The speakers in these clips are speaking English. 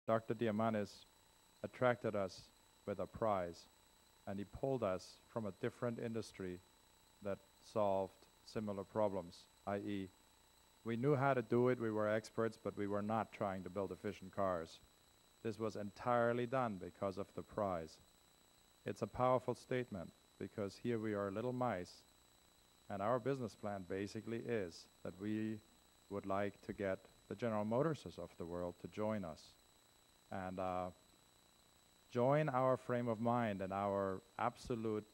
Dr. Diamandis attracted us with a prize, and he pulled us from a different industry that solved similar problems, i.e., we knew how to do it, we were experts, but we were not trying to build efficient cars. This was entirely done because of the prize. It's a powerful statement, because here we are little mice, and our business plan basically is that we would like to get the General Motorses of the world to join us and join our frame of mind and our absolute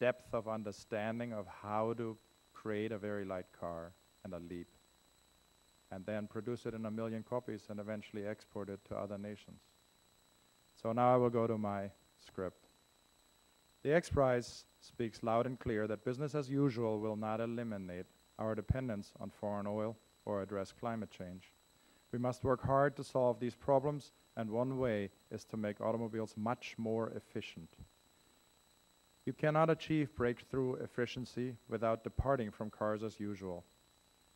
depth of understanding of how to create a very light car and a leap, and then produce it in 1 million copies and eventually export it to other nations. So now I will go to my script. The X Prize speaks loud and clear that business as usual will not eliminate our dependence on foreign oil or address climate change. We must work hard to solve these problems, and one way is to make automobiles much more efficient. You cannot achieve breakthrough efficiency without departing from cars as usual.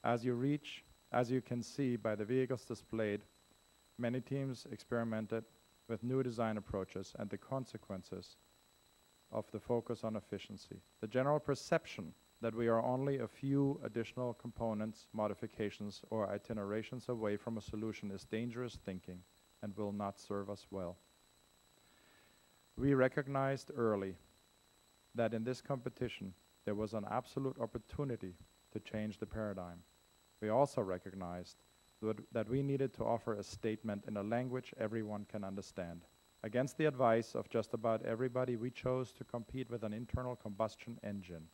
As you can see by the vehicles displayed, many teams experimented with new design approaches and the consequences of the focus on efficiency. The general perception that we are only a few additional components, modifications, or itinerations away from a solution is dangerous thinking and will not serve us well. We recognized early that in this competition there was an absolute opportunity to change the paradigm. We also recognized that we needed to offer a statement in a language everyone can understand. Against the advice of just about everybody, we chose to compete with an internal combustion engine.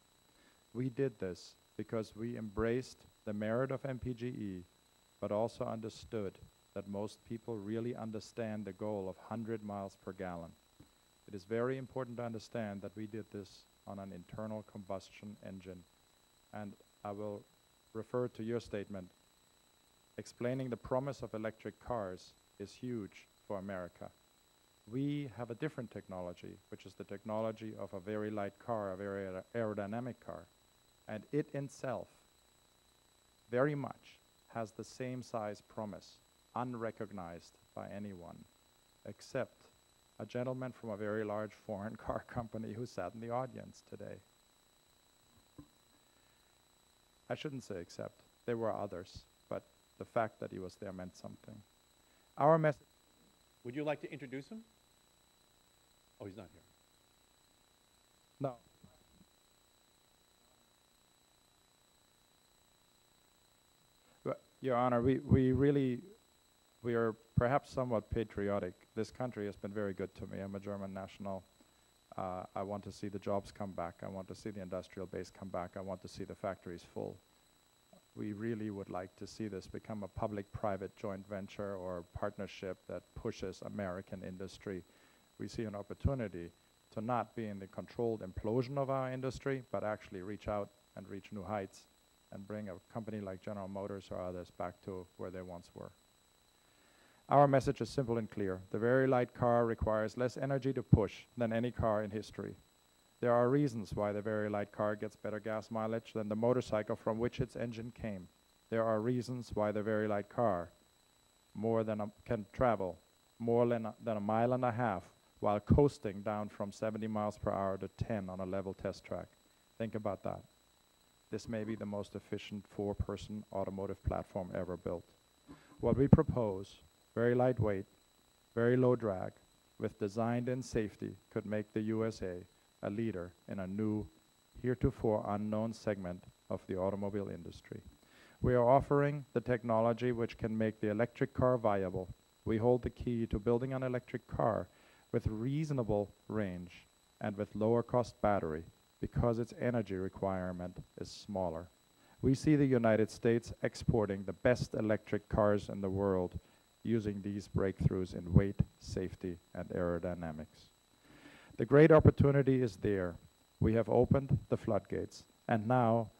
We did this because we embraced the merit of MPGE, but also understood that most people really understand the goal of 100 miles per gallon. It is very important to understand that we did this on an internal combustion engine. And I will refer to your statement. Explaining the promise of electric cars is huge for America. We have a different technology, which is the technology of a very light car, a very aerodynamic car. And it in itself very much has the same size promise, unrecognized by anyone, except a gentleman from a very large foreign car company who sat in the audience today. I shouldn't say except. There were others, but the fact that he was there meant something. Our message... Would you like to introduce him? Oh, he's not here. No. Your Honor, we are perhaps somewhat patriotic. This country has been very good to me. I'm a German national. I want to see the jobs come back. I want to see the industrial base come back. I want to see the factories full. We really would like to see this become a public-private joint venture or partnership that pushes American industry. We see an opportunity to not be in the controlled implosion of our industry, but actually reach out and reach new heights and bring a company like General Motors or others back to where they once were. Our message is simple and clear. The very light car requires less energy to push than any car in history. There are reasons why the very light car gets better gas mileage than the motorcycle from which its engine came. There are reasons why the very light car can travel more than a mile and a half while coasting down from 70 miles per hour to 10 on a level test track. Think about that. This may be the most efficient four-person automotive platform ever built. What we propose, very lightweight, very low drag, with designed-in safety, could make the USA a leader in a new, heretofore unknown segment of the automobile industry. We are offering the technology which can make the electric car viable. We hold the key to building an electric car with reasonable range and with lower cost battery because its energy requirement is smaller. We see the United States exporting the best electric cars in the world using these breakthroughs in weight, safety, and aerodynamics. The great opportunity is there. We have opened the floodgates, and now,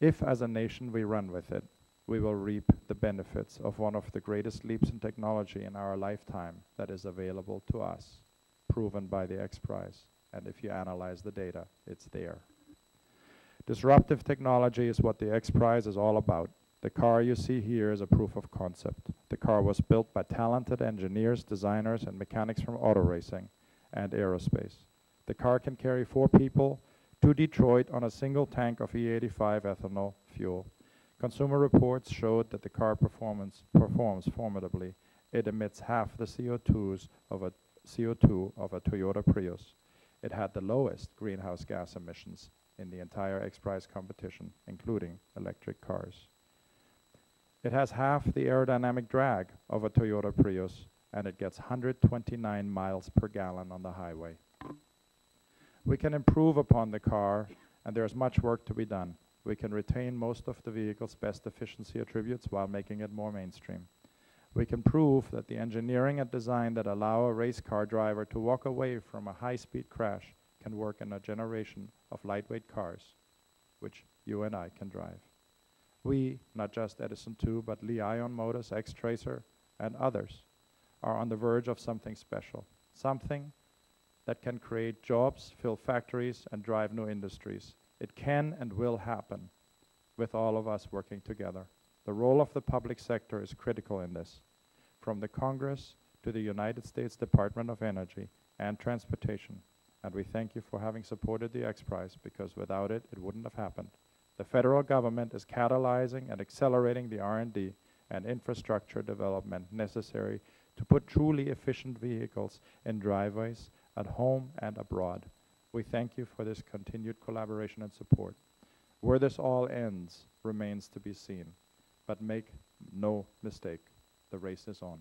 if as a nation we run with it, we will reap the benefits of one of the greatest leaps in technology in our lifetime that is available to us, proven by the X Prize. And if you analyze the data, it's there. Disruptive technology is what the X Prize is all about. The car you see here is a proof of concept. The car was built by talented engineers, designers, and mechanics from auto racing and aerospace. The car can carry 4 people to Detroit on a single tank of E85 ethanol fuel. Consumer reports showed that the car performs formidably. It emits half the CO2 of a Toyota Prius. It had the lowest greenhouse gas emissions in the entire X-Prize competition, including electric cars. It has half the aerodynamic drag of a Toyota Prius, and it gets 129 miles per gallon on the highway. We can improve upon the car, and there is much work to be done. We can retain most of the vehicle's best efficiency attributes while making it more mainstream. We can prove that the engineering and design that allow a race car driver to walk away from a high-speed crash can work in a generation of lightweight cars, which you and I can drive. We, not just Edison 2, but Li Ion Motors, X-Tracer, and others, are on the verge of something special, something that can create jobs, fill factories, and drive new industries. It can and will happen with all of us working together. The role of the public sector is critical in this, from the Congress to the United States Department of Energy and Transportation. And we thank you for having supported the X-Prize, because without it, it wouldn't have happened. The federal government is catalyzing and accelerating the R&D and infrastructure development necessary to put truly efficient vehicles in driveways at home and abroad. We thank you for this continued collaboration and support. Where this all ends remains to be seen, but make no mistake, the race is on.